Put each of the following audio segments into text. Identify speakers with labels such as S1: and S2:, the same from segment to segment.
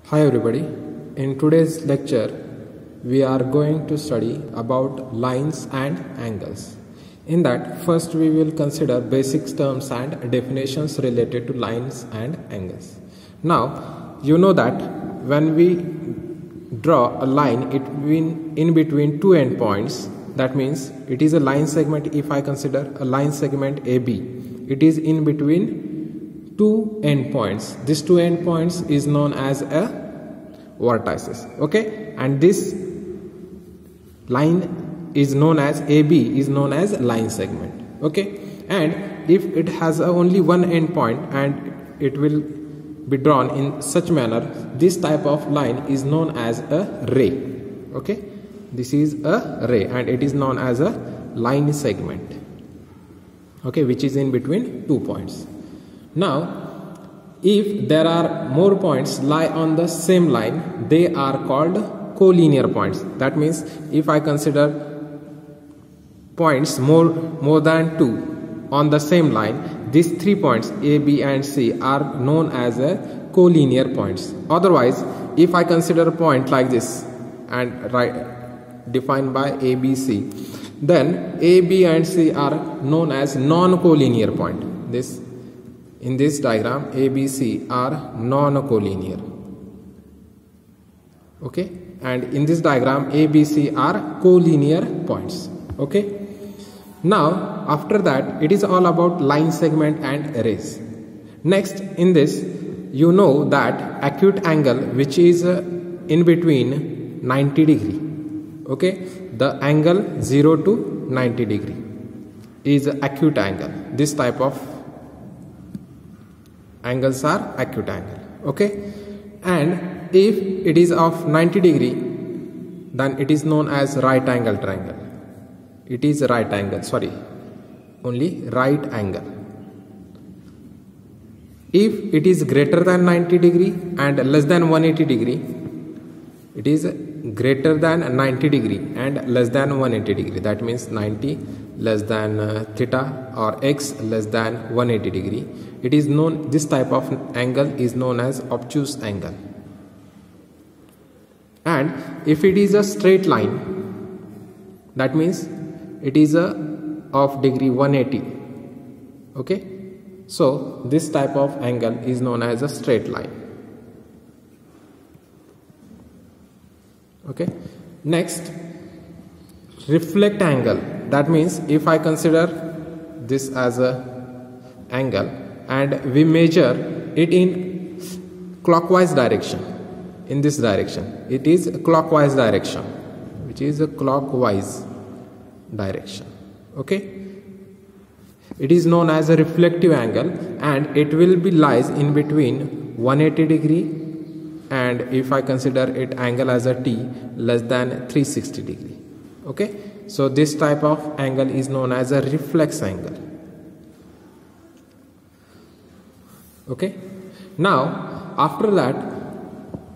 S1: Hi everybody, in today's lecture we are going to study about lines and angles. In that, first we will consider basic terms and definitions related to lines and angles. Now, you know that when we draw a line in between two endpoints, that means it is a line segment. If I consider a line segment AB, it is in between two endpoints. These two endpoints is known as a vertices. Okay, and this line is known as AB is known as line segment. Okay, and if it has only one endpoint and it will be drawn in such manner, this type of line is known as a ray. Okay, this is a ray and it is known as a line segment. Okay, which is in between 2 points. Now, if there are more points lie on the same line, they are called collinear points. That means if I consider points more than 2 on the same line, these 3 points A, B and C are known as a collinear points. Otherwise, if I consider a point like this and defined by A, B, C, then A, B and C are known as non-collinear point. In this diagram, A, B, C are non-collinear. Okay, and in this diagram, A, B, C are collinear points. Okay, now after that, it is all about line segment and rays. Next, in this, you know that acute angle, which is in between 90 degree. Okay, the angle 0 to 90 degree is acute angle. This type of angles are acute angle. Okay, and if it is of 90 degree, then it is known as right angle triangle. It is right angle, sorry, only right angle. If it is greater than 90 degree and less than 180 degree, it is greater than 90 degree and less than 180 degree. That means 90 less than theta or x less than 180 degree. It is known, this type of angle is known as obtuse angle. And if it is a straight line, that means it is of degree 180. Okay, so this type of angle is known as a straight line. Okay, next, reflect angle. That means if I consider this as a angle and we measure it in clockwise direction, in this direction, it is clockwise direction, which is a clockwise direction. Okay, it is known as a reflective angle and it will be lies in between 180 degree and if I consider it angle as a T less than 360 degree. Okay, so this type of angle is known as a reflex angle. Okay, now after that,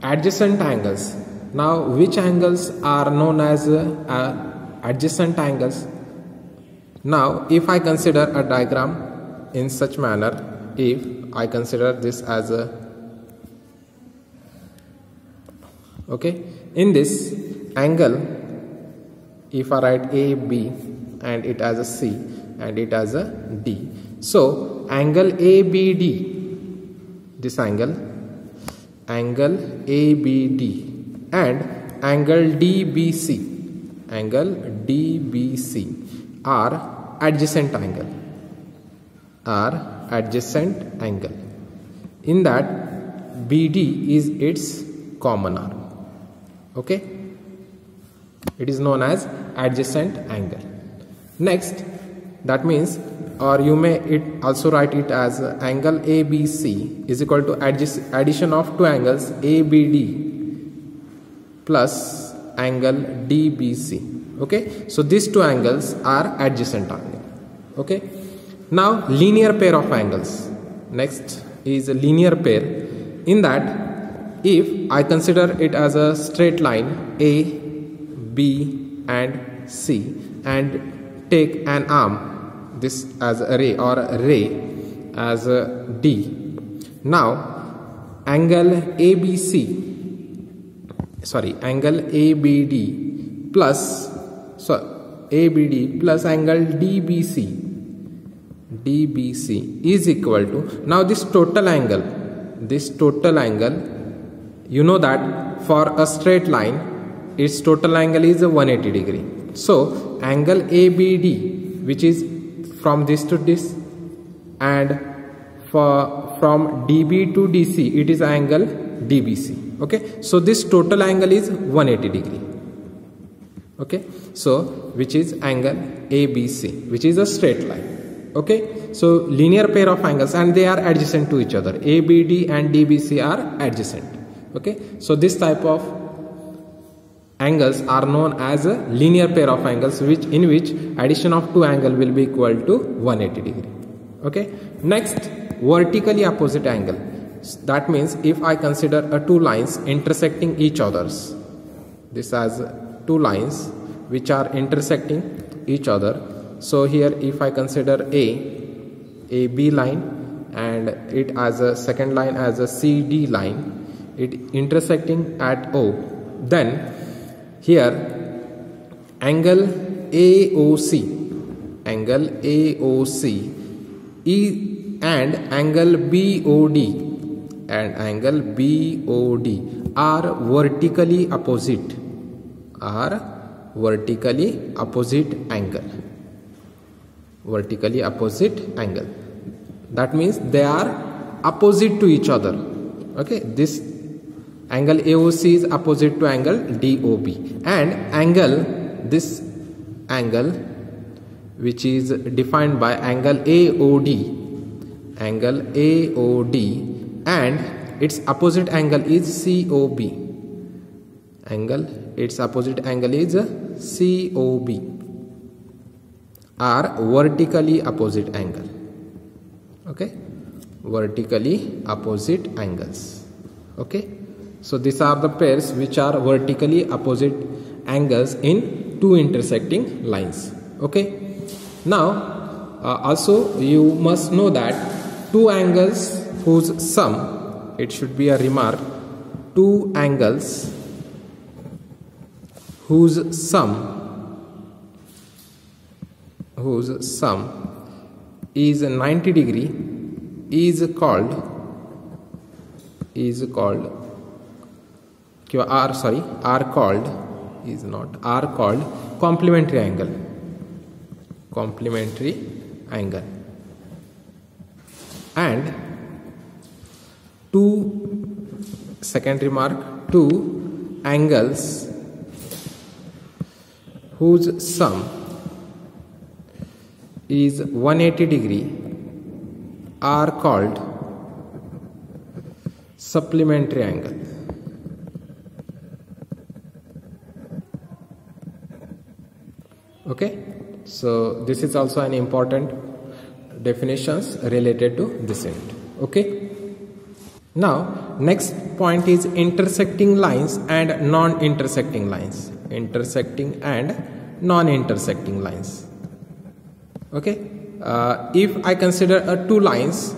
S1: adjacent angles. Now which angles are known as adjacent angles? Now if I consider a diagram in such manner, if I consider this as a okay, in this angle, if I write A, B and it as a C and it as a D, so angle ABD, this angle ABD and angle DBC, are adjacent angle, in that BD is its common arm. Okay, it is known as adjacent angle. Next, that means, or you may also write it as angle ABC is equal to addition of two angles ABD plus angle DBC. Okay, so these two angles are adjacent angle. Okay, now linear pair of angles. Next is a linear pair, in that if I consider it as a straight line A, B and C and take an arm, this as a ray or a ray as a D. Now angle ABC angle ABD plus ABD plus angle DBC is equal to, now this total angle, you know that for a straight line its total angle is 180 degree. So angle ABD, which is from this to this, and from DB to DC it is angle DBC. Okay, so this total angle is 180 degree. Okay, so which is angle ABC, which is a straight line. Okay, so linear pair of angles and they are adjacent to each other. ABD and DBC are adjacent. Okay, so this type of angles are known as a linear pair of angles, in which addition of two angles will be equal to 180 degree. Okay, next, vertically opposite angle. That means if I consider two lines intersecting each others, this as two lines which are intersecting each other. So here if I consider a B line and it as a second line as a CD line, it intersecting at O, then here angle AOC and angle BOD are vertically opposite angle. That means they are opposite to each other. Okay, this angle AOC is opposite to angle DOB, and this angle which is defined by angle AOD, and its opposite angle is COB. Its opposite angle is COB, are vertically opposite angle. Okay, vertically opposite angles. Okay, so these are the pairs which are vertically opposite angles in two intersecting lines. Okay, now also you must know that two angles whose sum, it should be a remark, two angles whose sum is 90 degree is called complementary angle. And two angles whose sum is 180 degree are called supplementary angle. Okay, so this is also an important definitions related to this end. Okay, now next point is intersecting lines and non-intersecting lines. Intersecting and non-intersecting lines. Okay, if I consider two lines,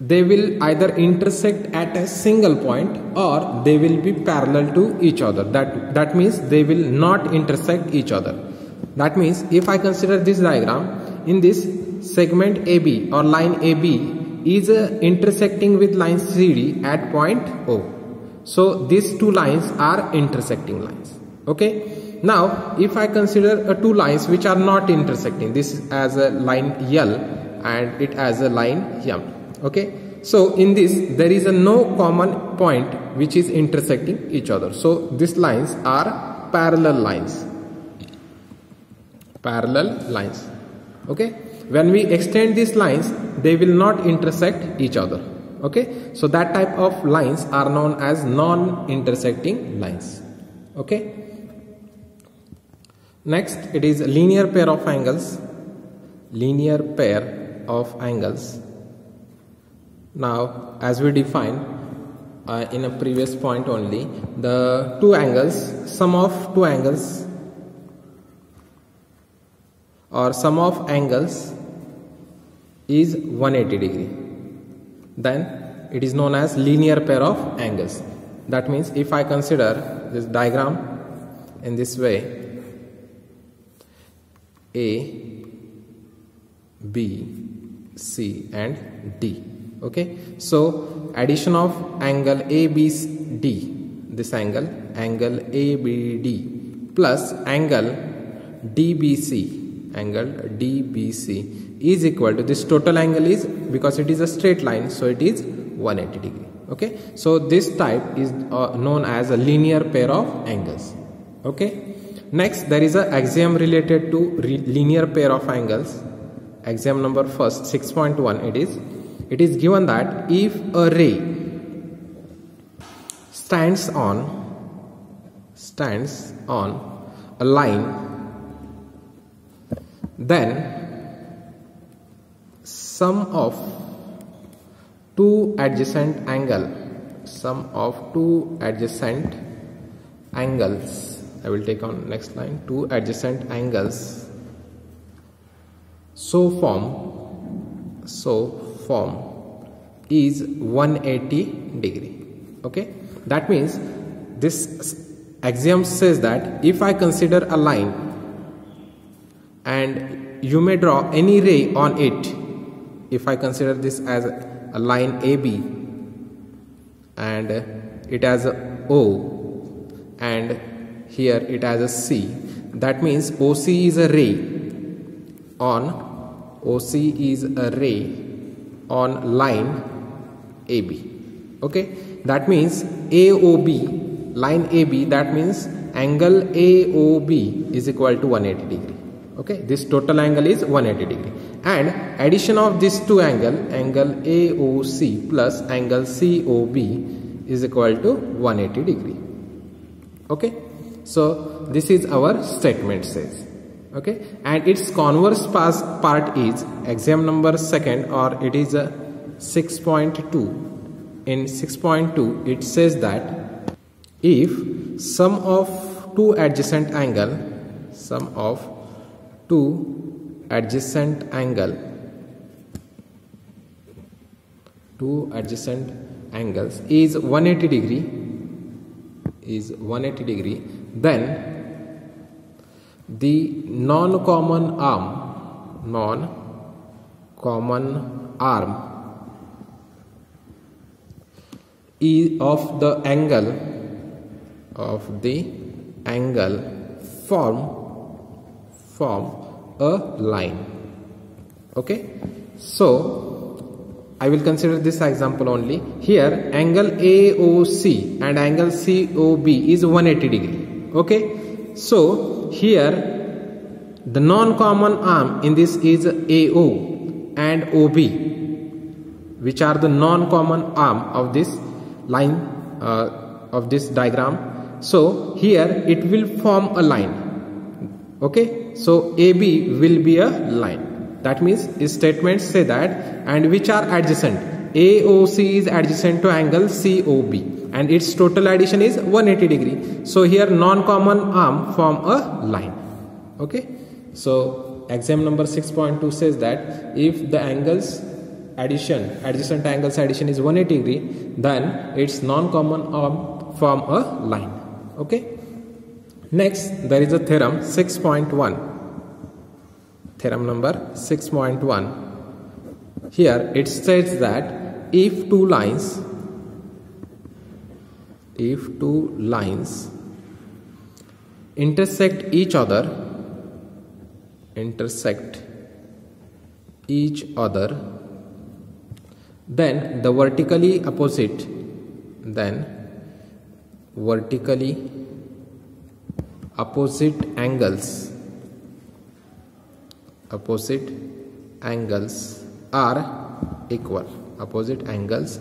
S1: they will either intersect at a single point or they will be parallel to each other. That means they will not intersect each other. That means if I consider this diagram, in this segment AB or line AB is intersecting with line CD at point O. So these two lines are intersecting lines. Okay, now if I consider two lines which are not intersecting, this as a line L and it as a line M. Okay, so in this there is no common point which is intersecting each other. So these lines are parallel lines. Okay, when we extend these lines, they will not intersect each other. Okay, so that type of lines are known as non-intersecting lines. Okay, next it is linear pair of angles. Now, as we defined in a previous point only, the two angles, sum of two angles or sum of angles is 180 degree. Then it is known as linear pair of angles. That means if I consider this diagram in this way, A, B, C and D. Okay, so addition of angle ABD, this angle ABD plus angle DBC, is equal to, this total angle is, because it is a straight line, so it is 180 degree. Okay, so this type is known as a linear pair of angles. Okay, next there is an axiom related to linear pair of angles. Axiom number first, 6.1, it is given that if a ray stands on a line, then sum of two adjacent angles, I will take on next line, two adjacent angles so form is 180 degree. Okay, that means this axiom says that if I consider a line and you may draw any ray on it, if I consider this as a line AB and it has a O and here it has a C, that means OC is a ray on line AB. Okay, that means AOB, line AB, that means angle AOB is equal to 180 degree. Okay, this total angle is 180 degree, and addition of these two angle AOC plus angle COB is equal to 180 degree. Okay, so this is our statement says. Okay, and its converse part is axiom number second, or it is a 6.2. In 6.2 it says that if sum of two adjacent angles is 180 degree, then the non-common arm of the angle form a line. Okay, so I will consider this example only. Here angle AOC and angle COB is 180 degree. Okay, so here the non-common arm in this is AO and OB, which are the non-common arm of this line of this diagram. So here it will form a line. Okay, so AB will be a line. That means its statements say that, and which are adjacent. AOC is adjacent to angle COB and its total addition is 180 degree. So here non-common arm form a line. Okay, so axiom number 6.2 says that if the adjacent angles addition is 180 degree, then its non-common arm form a line. Okay, next there is a theorem 6.1. Theorem number 6.1. Here it states that if two lines intersect each other, then the vertically opposite angles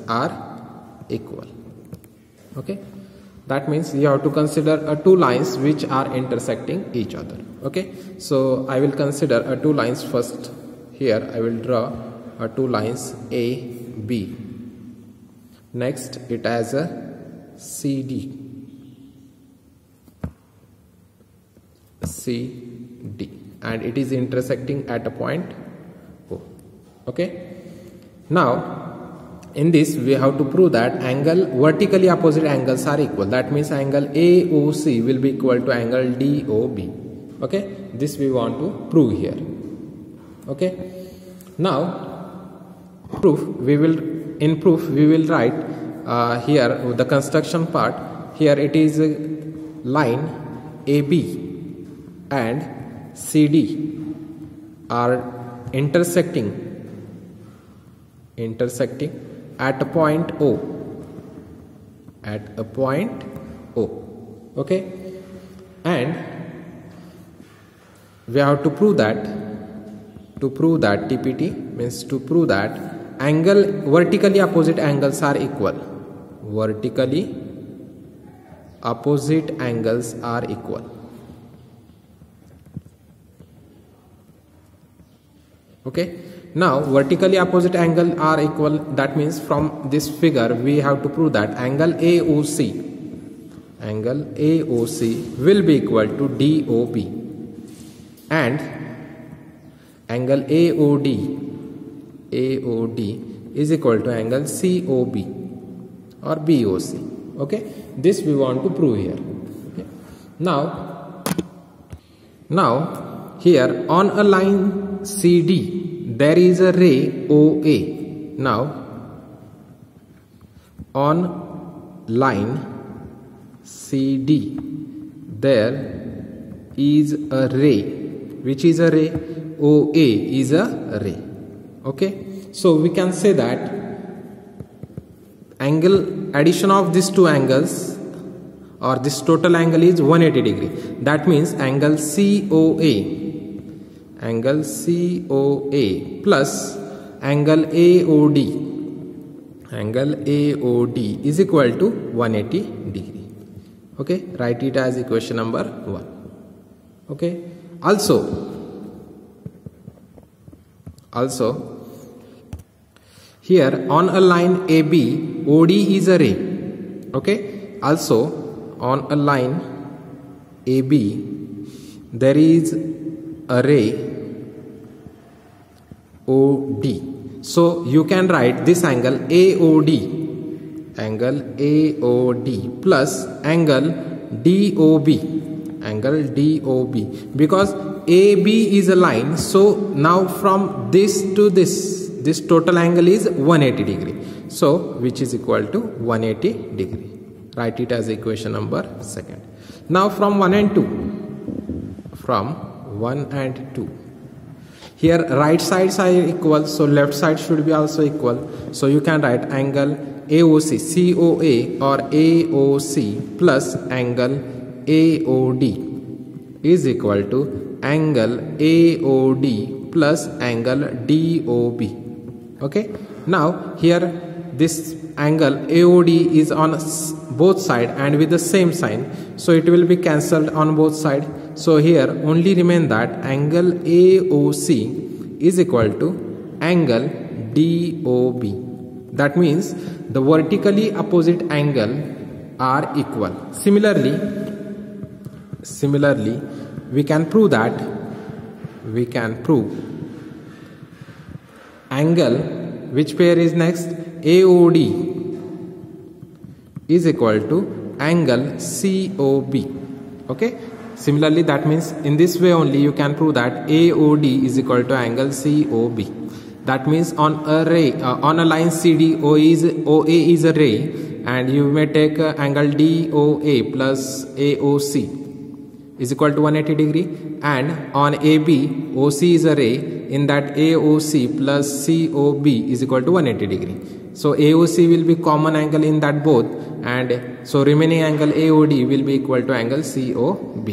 S1: are equal. Okay, that means you have to consider two lines which are intersecting each other. Okay, so I will consider two lines first. Here I will draw two lines A, B. Next it has a CD, and it is intersecting at a point O. Okay, now in this we have to prove that angle vertically opposite angles are equal. That means angle AOC will be equal to angle DOB. Okay, this we want to prove here. Okay, now proof we will write here the construction part. Here it is line AB and CD are intersecting at a point O. Okay, and we have to prove that TPT means to prove that vertically opposite angles are equal. Vertically opposite angles are equal. Okay, now vertically opposite angle are equal. That means from this figure we have to prove that angle AOC will be equal to DOB, and angle AOD is equal to angle COB or BOC. Okay, this we want to prove here. Okay. Now here on a line CD there is a ray OA. Now on line CD there is a ray. Which is a ray? OA is a ray. Okay, so we can say that angle addition of these two angles or this total angle is 180 degree. That means angle COA plus angle AOD is equal to 180 degree. Okay, write it as equation number 1. Okay, also here on a line AB OD is a ray. Okay, also on a line AB there is a ray OD. So you can write this angle AOD plus angle DOB, because AB is a line. So now from this to this total angle is 180 degree. So which is equal to 180 degree. Write it as equation number 2. Now from 1 and 2. Here right sides are equal, so left side should be also equal. So you can write angle AOC, COA or AOC plus angle AOD is equal to angle AOD plus angle DOB. Okay, now here this angle AOD is on both sides and with the same sign, so it will be cancelled on both sides. So here only remain that angle AOC is equal to angle DOB. That means the vertically opposite angle are equal. Similarly we can prove angle, which pair is next? AOD is equal to angle COB. Okay, similarly that means in this way only you can prove that AOD is equal to angle COB. That means on a ray on a line CD OA is a ray, and you may take angle DOA plus AOC is equal to 180 degree, and on AB OC is a ray, in that AOC plus COB is equal to 180 degree. So AOC will be common angle in that both, and so remaining angle AOD will be equal to angle COB.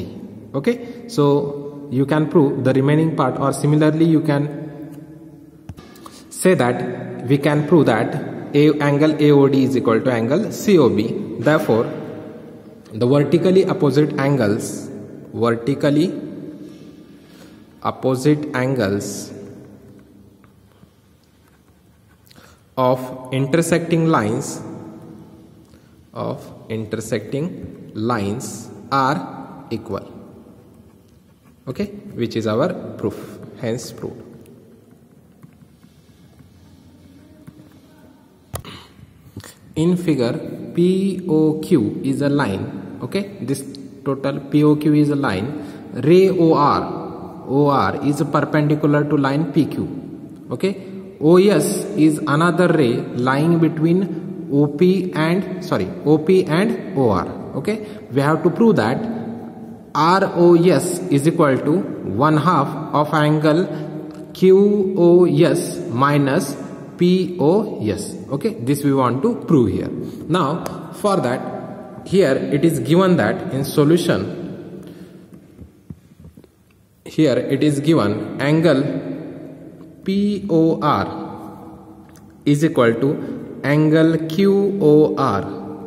S1: Okay, so you can prove the remaining part, or similarly you can say that we can prove that angle AOD is equal to angle COB. Therefore the vertically opposite angles of intersecting lines are equal. Okay, which is our proof, hence proved. in figure POQ is a line, okay, this total POQ is a line, ray OR is perpendicular to line PQ, okay. OS is another ray lying between OP and OR, okay. We have to prove that ROS is equal to 1/2 of angle QOS minus POS, okay. This we want to prove here. Now for that, here it is given that in solution, here it is given angle POR is equal to angle QOR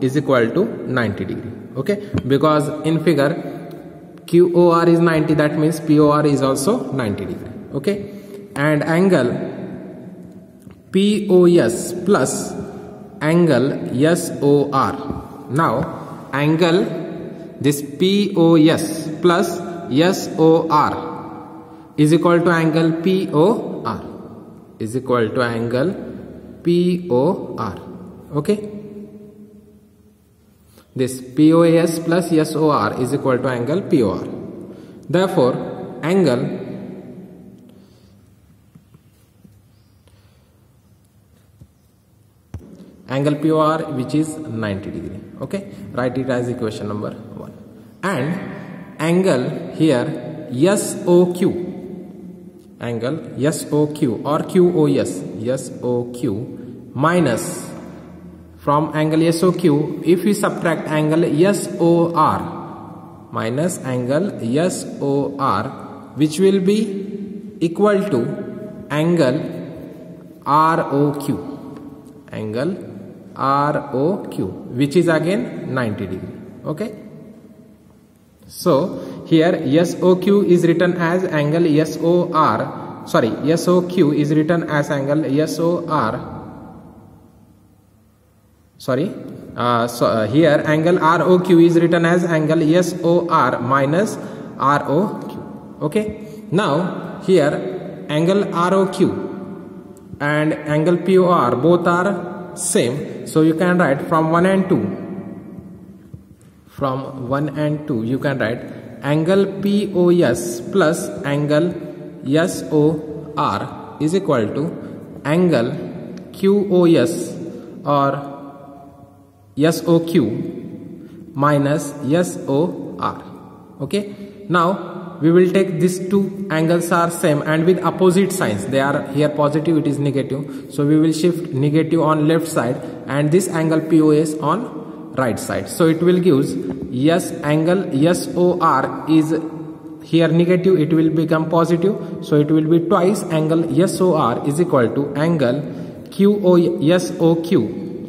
S1: is equal to 90 degree, okay. Because in figure QOR is 90, that means POR is also 90 degree, okay. And angle POS plus angle SOR. Now angle this POS plus SOR is equal to angle POR is equal to angle POR, okay. This POS plus SOR is equal to angle POR. Therefore angle POR, which is 90 degree, okay. Write it as equation number 1. And angle here SOQ, angle SOQ or SOQ minus from angle SOQ, if we subtract angle SOR minus angle SOR, which will be equal to angle ROQ, angle ROQ, which is again 90 degree, okay. So here SOQ is written as angle SOQ is written as angle here angle ROQ is written as angle SOR minus ROQ, okay. Now here angle ROQ and angle POR both are same, so you can write from 1 and 2 you can write angle POS plus angle SOR is equal to angle QOS or SOQ minus SOR, okay. Now we will take these two angles are same and with opposite signs, they are here positive, it is negative, so we will shift negative on left side and this angle POS on right side, so it will give angle SOR is here negative, it will become positive, so it will be twice angle SOR is equal to angle SOQ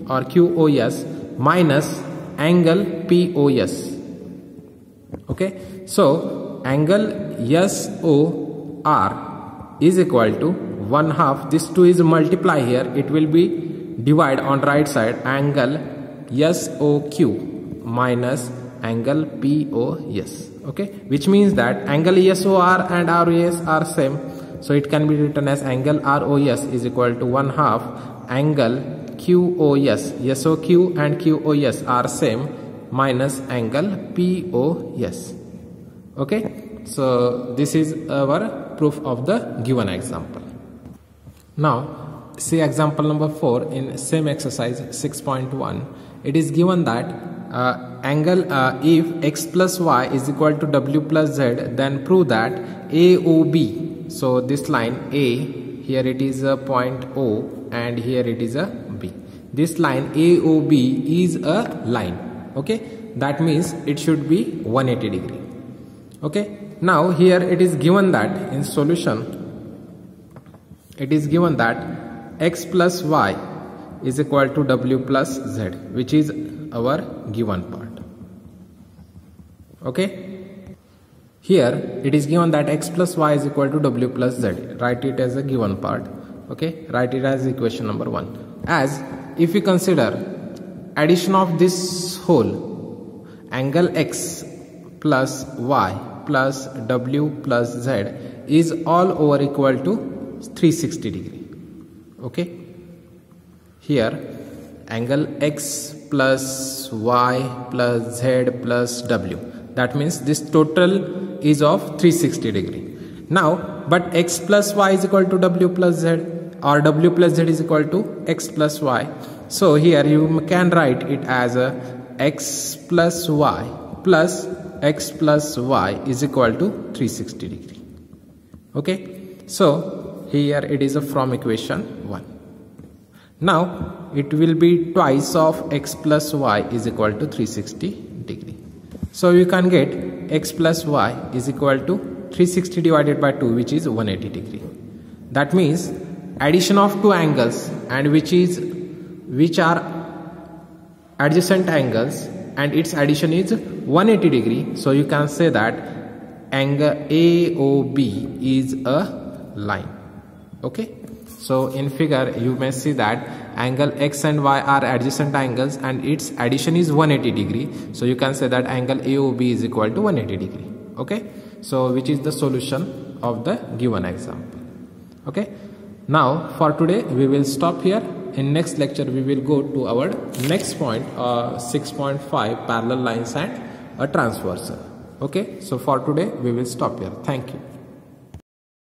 S1: or QOS minus angle POS, okay. So angle SOR is equal to 1/2, this 2 is multiply here, it will be divide on right side angle SOQ minus angle POS, okay, which means that angle SOR and ROS are same, so it can be written as angle ROS is equal to 1/2 angle QOS, SOQ and QOS are same minus angle POS, okay. So this is our proof of the given example. Now see example number 4 in same exercise 6.1. It is given that if x plus y is equal to w plus z, then prove that AOB, so this line A, here it is a point O and here it is a B, this line AOB is a line, okay, that means it should be 180 degree, okay. Now here it is given that in solution it is given that x plus y is equal to w plus z, which is our given part, okay. Here it is given that x plus y is equal to w plus z, write it as a given part, okay, write it as equation number 1. As if we consider addition of this whole, angle x plus y plus w plus z is all over equal to 360 degree, okay. Here angle x plus y plus z plus w. That means this total is of 360 degree. Now, but x plus y is equal to w plus z, or w plus z is equal to x plus y. So here you can write it as a x plus y plus x plus y is equal to 360 degree. Okay, so here it is from equation 1. Now it will be twice of x plus y is equal to 360 degree. So you can get x plus y is equal to 360 divided by 2, which is 180 degree. That means addition of two angles and which are adjacent angles, and its addition is 180 degree. So you can say that angle AOB is a line. Okay, so in figure you may see that angle x and y are adjacent angles and its addition is 180 degree. So you can say that angle AOB is equal to 180 degree. Okay, so which is the solution of the given example. Okay, now for today we will stop here. In next lecture we will go to our next point, 6.5 parallel lines and a transversal. Okay, so for today we will stop here. Thank you.